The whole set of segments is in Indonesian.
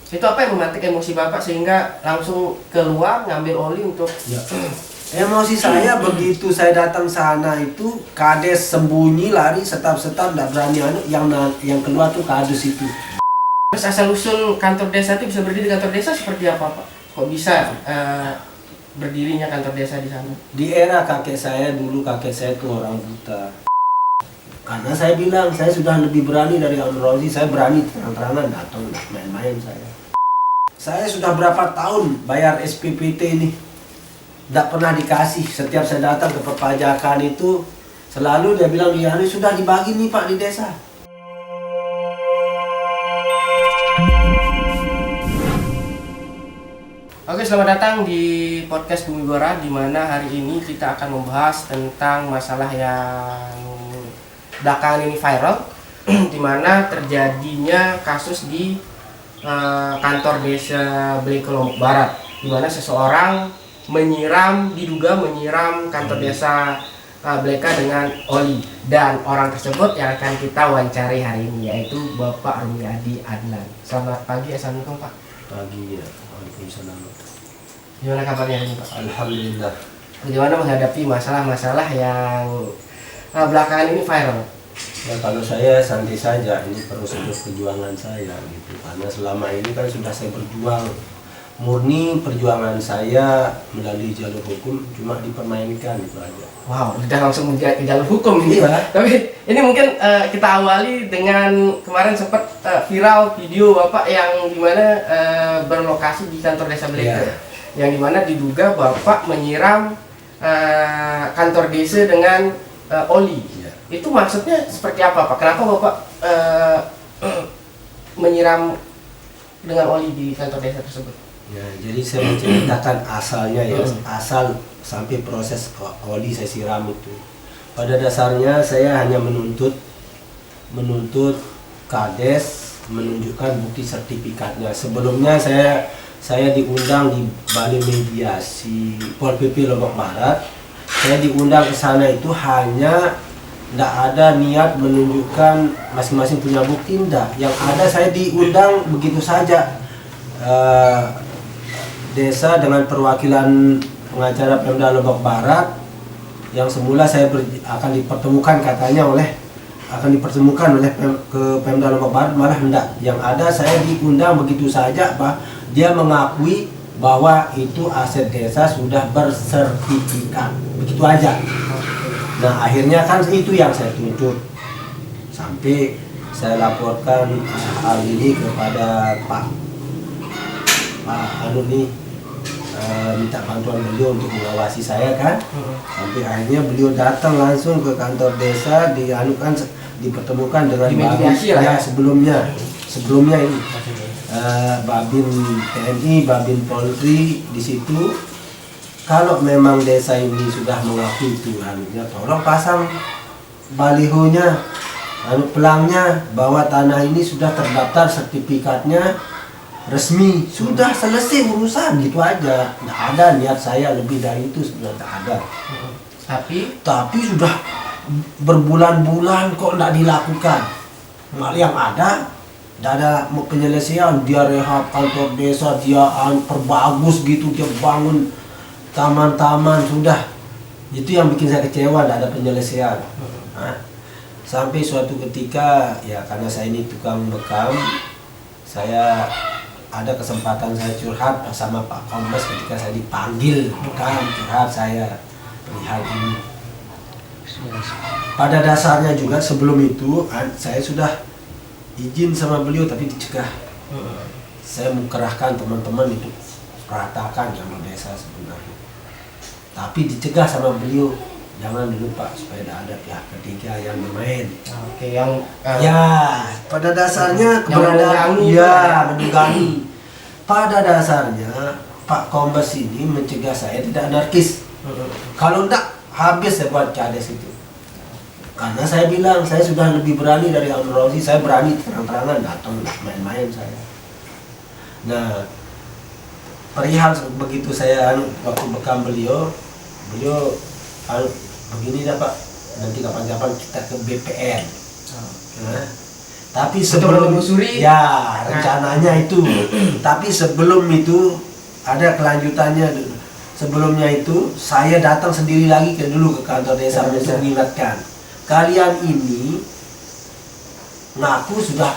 Itu apa yang memantik emosi Bapak sehingga langsung keluar ngambil oli untuk Ya. Emosi saya begitu saya datang sana itu kades sembunyi lari setap-setap nggak berani yang keluar tuh kades itu. terus asal usul kantor desa itu bisa berdiri kantor desa seperti apa Pak? Kok bisa berdirinya kantor desa di sana? Di era kakek saya dulu, kakek saya tuh orang buta. Karena saya bilang saya sudah lebih berani dari Om Rozi, saya berani terang-terangan datang, nggak main-main saya. Saya sudah berapa tahun bayar SPPT ini, nggak pernah dikasih. Setiap saya datang ke perpajakan itu selalu dia bilang, ya ini sudah dibagi nih Pak di desa. Oke, selamat datang di podcast Bumi Gora, di mana hari ini kita akan membahas tentang masalah yang belakangan ini viral, di mana terjadinya kasus di kantor desa Bleke Lombok Barat, di mana seseorang diduga menyiram kantor desa Bleke dengan oli, dan orang tersebut yang akan kita wawancari hari ini yaitu Bapak Rumiadi Adnan. Selamat pagi, assalamualaikum Pak. Pagi ya, waalaikumsalam. Gimana kabarnya ini Pak? Alhamdulillah. Bagaimana menghadapi masalah-masalah yang belakangan ini viral? Ya kalau saya santai saja, ini prosedur perjuangan saya gitu. Karena selama ini kan sudah saya berjuang, murni perjuangan saya melalui jalur hukum, cuma dipermainkan itu aja. Wow, udah langsung ke jalur hukum ini. Iya. Tapi ini mungkin kita awali dengan kemarin sempat viral video Bapak yang dimana berlokasi di kantor desa Bleke, Iya. yang dimana diduga Bapak menyiram kantor desa dengan oli. Iya. Itu maksudnya seperti apa Pak? Kenapa Bapak menyiram dengan oli di kantor desa tersebut? Ya, jadi saya menceritakan asalnya ya, asal sampai proses oli saya siram itu. Pada dasarnya saya hanya menuntut kades menunjukkan bukti sertifikatnya. Sebelumnya saya diundang di balai mediasi Pol PP Lombok Barat. Saya diundang ke sana itu hanya tidak ada niat menunjukkan masing-masing punya bukti, enggak. Yang ada saya diundang begitu saja. Desa dengan perwakilan pengacara Pemda Lombok Barat yang semula saya akan dipertemukan oleh ke Pemda Lombok Barat, malah hendak. Yang ada saya diundang begitu saja, dia mengakui bahwa itu aset desa sudah bersertifikat, begitu aja. Nah akhirnya kan itu yang saya tuntut, sampai saya laporkan hal ini kepada Pak Anu nih, minta bantuan beliau untuk mengawasi saya kan. Sampai akhirnya beliau datang langsung ke kantor desa, dipertemukan dengan sebelumnya ini Babin TNI, Babin Polri di situ. Kalau memang desa ini sudah mengakui itu, tolong pasang balihonya, pelangnya bahwa tanah ini sudah terdaftar, sertifikatnya resmi, sudah selesai urusan, gitu aja. Nggak ada niat saya lebih dari itu, sebenarnya nggak ada. Tapi sudah berbulan-bulan kok nggak dilakukan. Malah yang ada nggak ada penyelesaian. Dia rehab kantor desa, dia perbagus gitu, dia bangun taman-taman, sudah. Itu yang bikin saya kecewa, nggak ada penyelesaian. Sampai suatu ketika, ya karena saya ini tukang bekam, saya ada kesempatan saya curhat bersama Pak Kombes ketika saya dipanggil curhat saya perihal ini. Pada dasarnya juga sebelum itu saya sudah izin sama beliau tapi dicegah. Saya mengerahkan teman-teman itu ratakan jalur desa sebenarnya, tapi dicegah sama beliau, jangan dulu Pak, supaya tidak ada pihak ketiga yang bermain. Oke, yang ya pada dasarnya keberadaan menunggangi. Pada dasarnya Pak Kombes ini mencegah saya tidak anarkis. Kalau tidak habis saya buat kades itu. Karena saya bilang saya sudah lebih berani dari Om Rozi, saya berani terang-terangan datang, tidak main-main saya. Nah, perihal begitu saya waktu bekam beliau begini dah Pak, nanti kapan-kapan kita ke BPN. Nah, Tapi Untuk sebelum menelusuri. ya rencananya itu. Tapi sebelum itu ada kelanjutannya. Sebelumnya itu saya datang sendiri lagi dulu ke kantor desa untuk mengingatkan, kalian ini ngaku sudah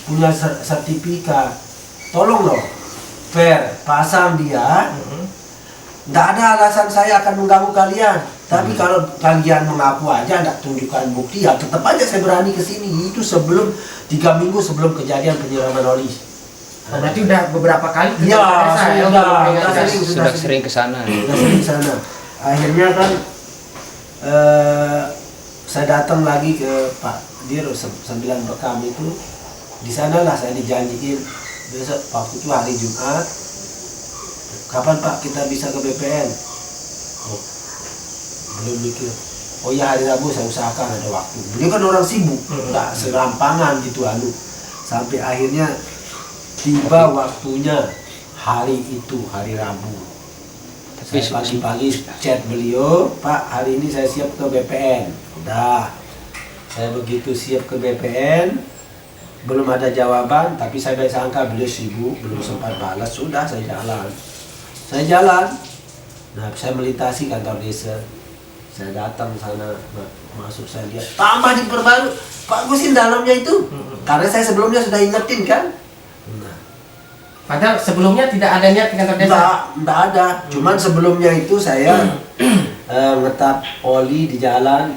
punya sertifikat, tolong loh fair pasang dia. Nggak ada alasan saya akan mengganggu kalian. Tapi kalau kalian mengaku aja, nggak tunjukkan bukti, ya tetap aja saya berani ke sini. Itu sebelum 3 minggu sebelum kejadian penyiraman oli. Berarti udah beberapa kali ke Iya, kantor desa ya untuk memperingatkan. Sudah sering ke sana. Sudah sering ke sana. Akhirnya kan saya datang lagi ke Pak Dir 9 Bekam itu. Di sanalah saya dijanjiin besok, waktu itu hari Jumat, kapan Pak kita bisa ke BPN? Oh, belum mikir. Oh ya hari Rabu saya usahakan ada waktu. Beliau kan orang sibuk, nggak serampangan gitu sampai akhirnya tiba waktunya hari itu, hari Rabu. Saya pagi-pagi chat beliau, Pak hari ini saya siap ke BPN. Udah, saya begitu siap ke BPN, belum ada jawaban, tapi saya sangka beliau sibuk, belum sempat balas. Sudah, saya jalan. Nah, saya melintasi kantor desa. Saya datang sana, masuk, saya lihat tambah diperbarui, bagusin dalamnya itu. Karena saya sebelumnya sudah ingetin kan. Nah, Padahal sebelumnya tidak ada niat di kantor desa. Enggak ada. Cuman sebelumnya itu saya ngetap oli di jalan.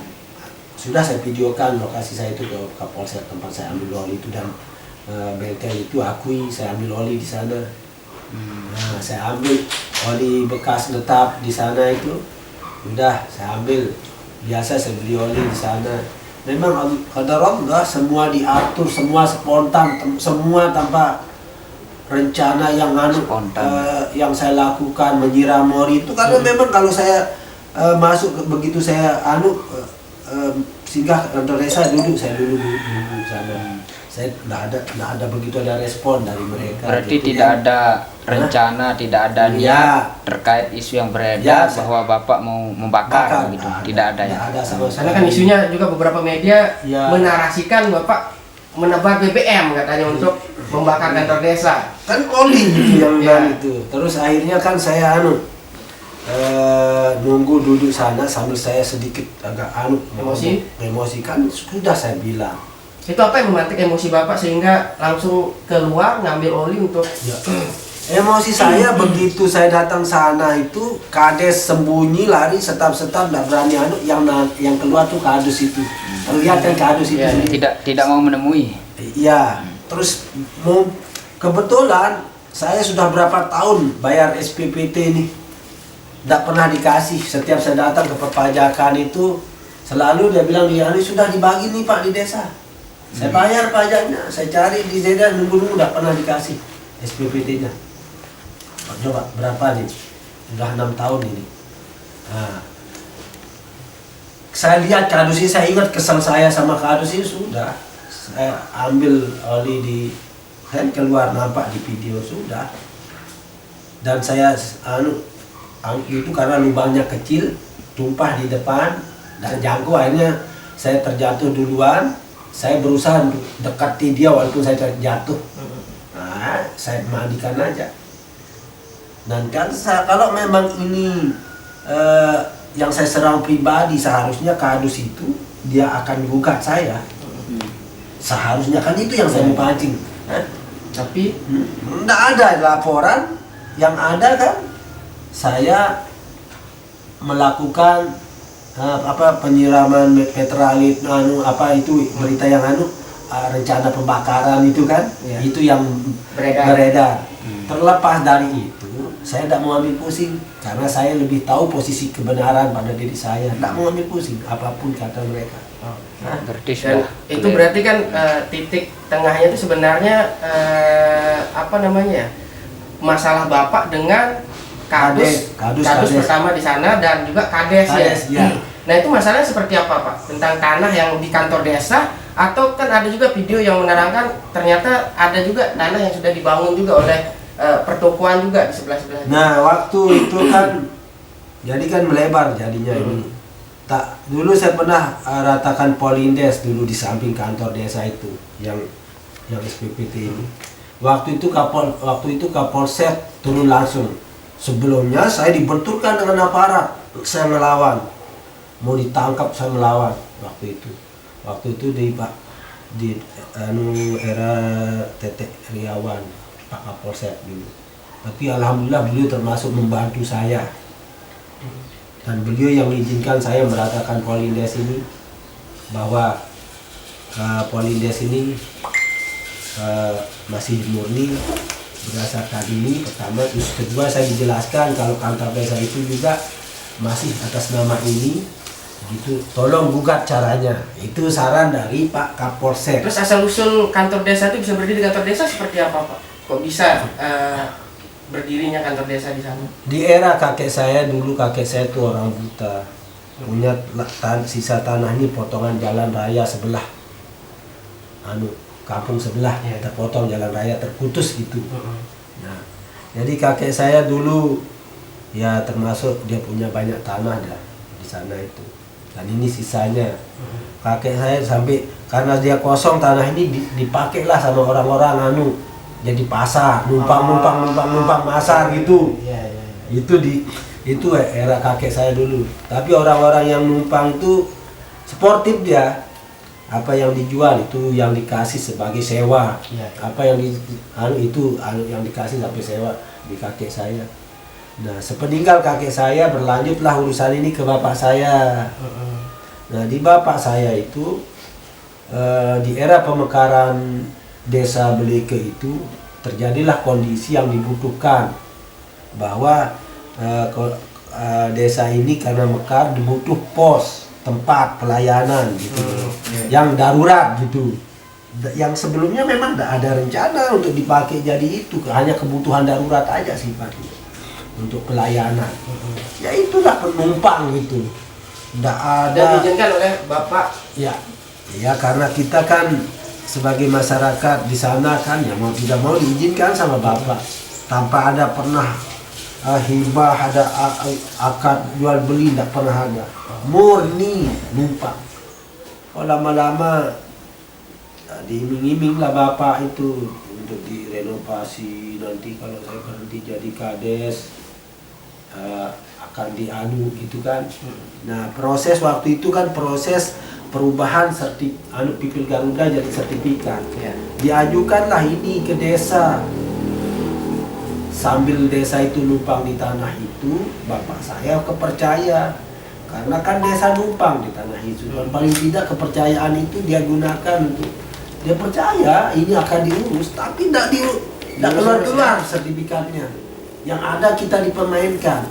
Sudah saya videokan lokasi saya itu ke Kapolsek tempat saya ambil oli itu, dan bengkel itu akui saya ambil oli di sana. Nah, saya ambil oli bekas ngetap di sana itu. Udah saya ambil. Biasa saya beli oli di sana. Memang qadarullah semua diatur, semua spontan, semua tanpa rencana yang yang saya lakukan menyiram ori itu karena memang kalau saya masuk begitu saya singgah kantor desa saya duduk sana. Saya tidak ada begitu ada respon dari mereka. Berarti gitu, tidak kan. ada rencana, tidak ada niat terkait isu yang beredar bahwa Bapak mau membakar gitu. Tidak ada ya. Ada sama Karena kan isunya juga beberapa media Ya. menarasikan Bapak menebar BBM katanya untuk membakar kantor desa. Kan oli gitu yang Ya. itu. Terus akhirnya kan saya nunggu duduk sana sambil saya sedikit agak emosi kan sudah saya bilang. Itu apa yang memantik emosi Bapak sehingga langsung keluar ngambil oli untuk Emosi saya begitu saya datang sana itu kades sembunyi lari setap-setap nggak berani yang keluar tuh kardus itu. Lihat kan kardus itu. Tidak mau menemui. Iya. Terus kebetulan saya sudah berapa tahun bayar SPPT ini. Tidak pernah dikasih. Setiap saya datang ke perpajakan itu selalu dia bilang dia ini sudah dibagi nih Pak di desa. Saya bayar pajaknya, saya cari di desa nunggu-nunggu tidak pernah dikasih SPPT-nya. Coba berapa nih? Sudah 6 tahun ini. Nah, saya lihat kardus ini, saya ingat kesal saya sama kardus ini sudah. Saya ambil oli di kan keluar nampak di video sudah. Dan saya itu karena lubangnya kecil, tumpah di depan dan jangkau, akhirnya saya terjatuh duluan. Saya berusaha untuk dekati dia walaupun saya terjatuh. Nah, saya mandikan aja. Dan kan kalau memang ini yang saya serang pribadi, seharusnya kardus itu dia akan gugat saya. Seharusnya kan itu yang saya mau pancing. tapi Nggak ada laporan, yang ada kan saya melakukan penyiraman petralit itu berita yang rencana pembakaran itu kan Ya. itu yang beredar. Terlepas dari itu saya tidak mau ambil pusing karena saya lebih tahu posisi kebenaran pada diri saya. Tidak mau ambil pusing apapun kata mereka. Berarti dan sudah itu berarti kan titik tengahnya itu sebenarnya masalah Bapak dengan kardus pertama di sana dan juga kades ya. Nah itu masalahnya seperti apa Pak? Tentang tanah yang di kantor desa atau kan ada juga video yang menerangkan ternyata ada juga tanah yang sudah dibangun juga oleh pertokoan juga di sebelah-sebelah. Nah waktu itu kan jadi kan melebar jadinya ini. Tak, dulu saya pernah ratakan Polindes dulu di samping kantor desa itu yang SPPT ini. Waktu itu Kapolsek turun langsung. Sebelumnya saya dibenturkan dengan aparat, saya melawan, mau ditangkap saya melawan waktu itu. Waktu itu di era Tetek Riawan, Pak Kapolsek dulu. Tapi alhamdulillah beliau termasuk membantu saya. Dan beliau yang mengizinkan saya meratakan Polindes ini, bahwa Polindes ini masih murni berdasarkan ini pertama. Terus kedua, saya dijelaskan kalau kantor desa itu juga masih atas nama ini gitu, tolong gugat caranya. Itu saran dari Pak Kapolsek. Terus asal usul kantor desa itu bisa berdiri di kantor desa seperti apa, Pak? Kok bisa berdirinya kantor desa di sana? Di era kakek saya dulu, kakek saya itu orang buta, punya sisa tanah ini potongan jalan raya sebelah, kampung sebelah, terpotong jalan raya, terputus gitu. Nah, jadi kakek saya dulu ya termasuk dia punya banyak tanah dah di sana itu, dan ini sisanya. Kakek saya sampai karena dia kosong tanah ini dipakailah sama orang-orang jadi pasar, numpang pasar gitu. Itu era kakek saya dulu. Tapi orang-orang yang numpang itu sportif dia. Apa yang dijual itu yang dikasih sebagai sewa. Apa yang yang dikasih sampai sewa di kakek saya. Nah, sepeninggal kakek saya berlanjutlah urusan ini ke bapak saya. Nah, di bapak saya itu di era pemekaran desa Beleke itu terjadilah kondisi yang dibutuhkan, bahwa desa ini karena mekar dibutuh pos tempat pelayanan gitu, yang darurat gitu, yang sebelumnya memang tidak ada rencana untuk dipakai jadi itu, hanya kebutuhan darurat aja sifatnya untuk pelayanan. Ya itulah penumpang gitu, tidak ada. Dan diizinkan oleh bapak? Ya karena kita kan sebagai masyarakat di sana kan ya mau tidak mau diizinkan sama bapak, tanpa ada pernah hibah, ada akad jual beli, tidak pernah ada, murni numpang. Oh, lama-lama diiming-iming lah bapak itu untuk direnovasi, nanti kalau saya berhenti jadi kades akan gitu kan. Nah, proses waktu itu kan proses perubahan Pipil Garuda jadi sertifikat. Diajukanlah ini ke desa. Sambil desa itu numpang di tanah itu, bapak saya kepercaya. Karena kan desa numpang di tanah itu. Dan paling tidak kepercayaan itu dia gunakan untuk, dia percaya ini akan diurus, tapi tidak keluar sertifikatnya. Yang ada kita dipermainkan.